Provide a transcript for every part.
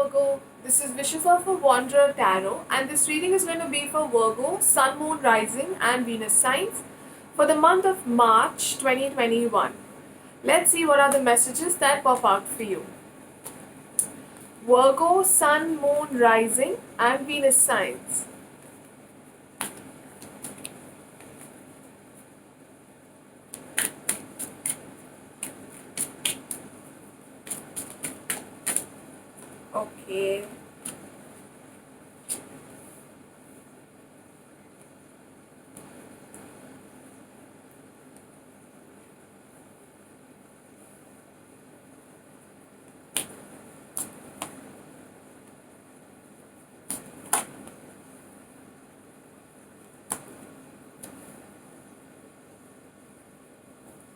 Virgo. This is Vishwa for Wanderer Tarot, and this reading is going to be for Virgo, Sun, Moon, Rising, and Venus signs for the month of March 2021. Let's see what are the messages that pop out for you. Virgo, Sun, Moon, Rising, and Venus signs. Okay.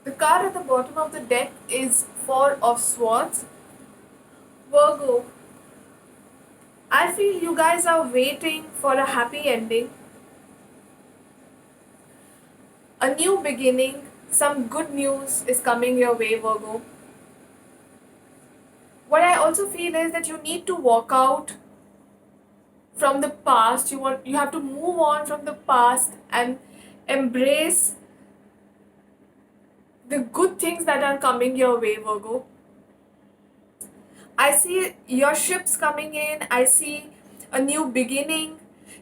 The card at the bottom of the deck is Four of Swords. Virgo, I feel you guys are waiting for a happy ending, a new beginning, some good news is coming your way, Virgo. What I also feel is that you need to walk out from the past. You have to move on from the past and embrace the good things that are coming your way, Virgo. I see your ships coming in. I see a new beginning.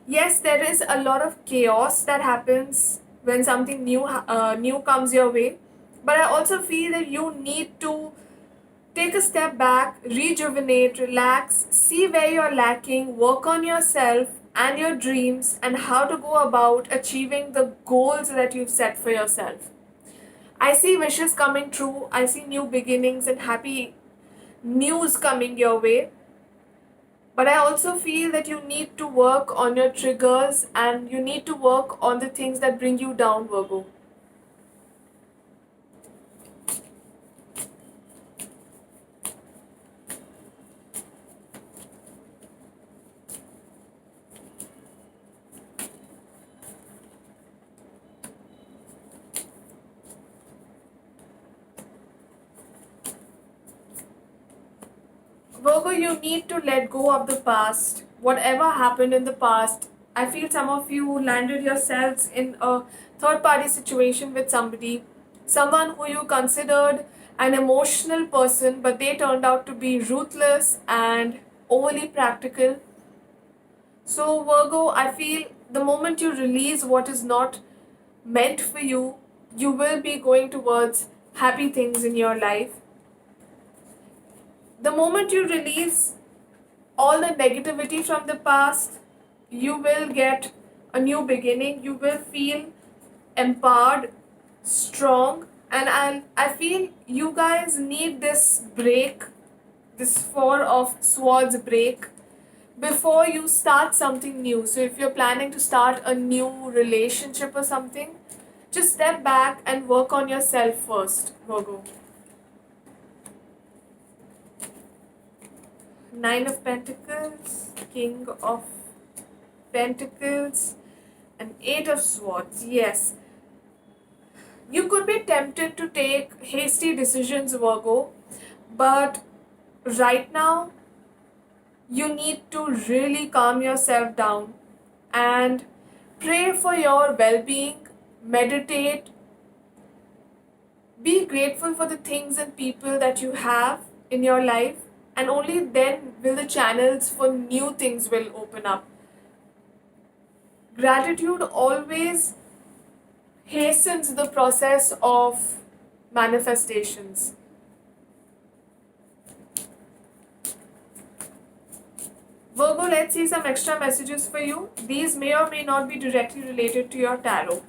Yes, there is a lot of chaos that happens when something new comes your way, but I also feel that you need to take a step back, rejuvenate, relax, see where you're lacking, work on yourself and your dreams, and how to go about achieving the goals that you've set for yourself. I see wishes coming true. I see new beginnings and happy news coming your way. But I also feel that you need to work on your triggers and you need to work on the things that bring you down, Virgo. Virgo, you need to let go of the past. Whatever happened in the past, I feel some of you landed yourselves in a third party situation with somebody, someone who you considered an emotional person, but they turned out to be ruthless and overly practical. So, Virgo, I feel the moment you release what is not meant for you, you will be going towards happy things in your life. The moment you release all the negativity from the past, you will get a new beginning. You will feel empowered, strong, and I feel you guys need this break, this Four of Swords break, before you start something new. So if you're planning to start a new relationship or something, just step back and work on yourself first, Virgo. Nine of Pentacles, King of Pentacles, and Eight of Swords. Yes, you could be tempted to take hasty decisions, Virgo, but right now you need to really calm yourself down and pray for your well being, meditate, be grateful for the things and people that you have in your life, and only then will the channels for new things will open up. Gratitude always hastens the process of manifestations. Virgo, let's see some extra messages for you. These may or may not be directly related to your tarot.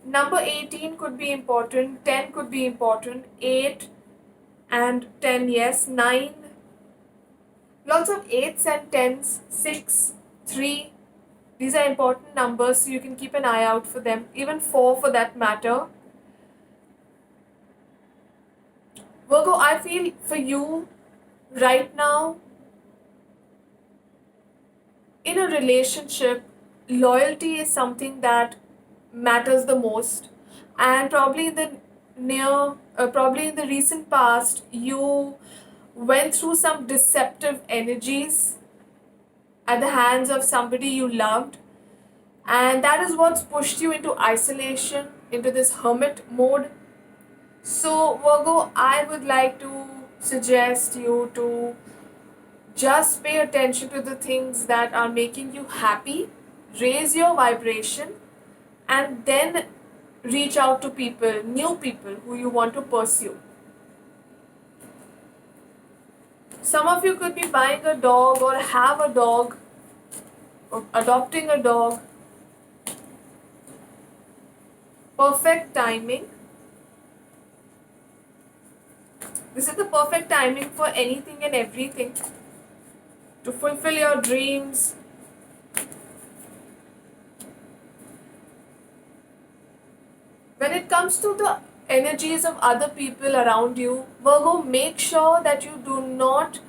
Number 18 could be important, 10 could be important, 8 and 10, yes, 9. Lots of 8s and 10s, 6, 3. These are important numbers, so you can keep an eye out for them. Even 4 for that matter. Virgo, I feel for you right now, in a relationship, loyalty is something that matters the most. And probably in the recent past, you went through some deceptive energies at the hands of somebody you loved, and that is what's pushed you into isolation, into this hermit mode. So, Virgo, I would like to suggest you to just pay attention to the things that are making you happy, raise your vibration, and then reach out to people, new people who you want to pursue. Some of you could be buying a dog or have a dog or adopting a dog. Perfect timing. This is the perfect timing for anything and everything to fulfill your dreams. When it comes to the energies of other people around you, Virgo, make sure that you do not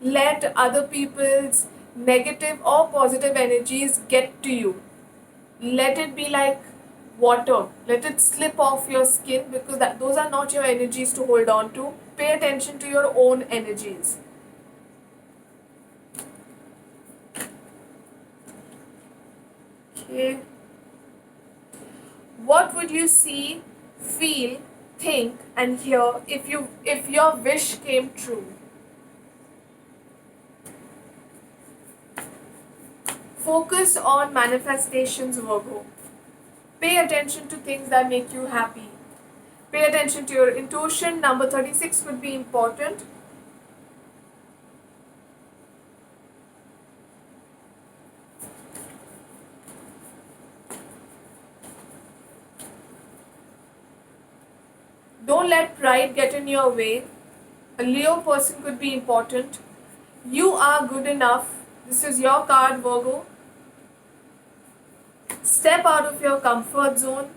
let other people's negative or positive energies get to you. Let it be like water. Let it slip off your skin, because those are not your energies to hold on to. Pay attention to your own energies. Okay. What would you see, feel, think, and hear if your wish came true? Focus on manifestations, Virgo. Pay attention to things that make you happy. Pay attention to your intuition. Number 36 would be important. Don't let pride get in your way. A Leo person could be important. You are good enough. This is your card, Virgo. Step out of your comfort zone.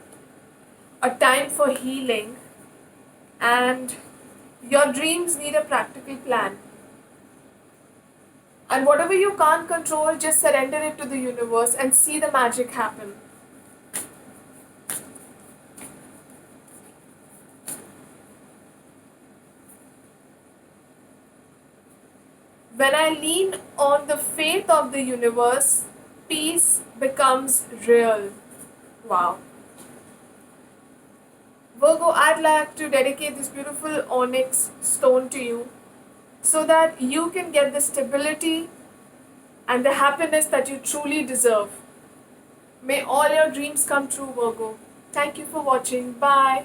A time for healing. And your dreams need a practical plan. And whatever you can't control, just surrender it to the universe and see the magic happen. When I lean on the faith of the universe, peace becomes real. Wow. Virgo, I'd like to dedicate this beautiful onyx stone to you so that you can get the stability and the happiness that you truly deserve. May all your dreams come true, Virgo. Thank you for watching. Bye.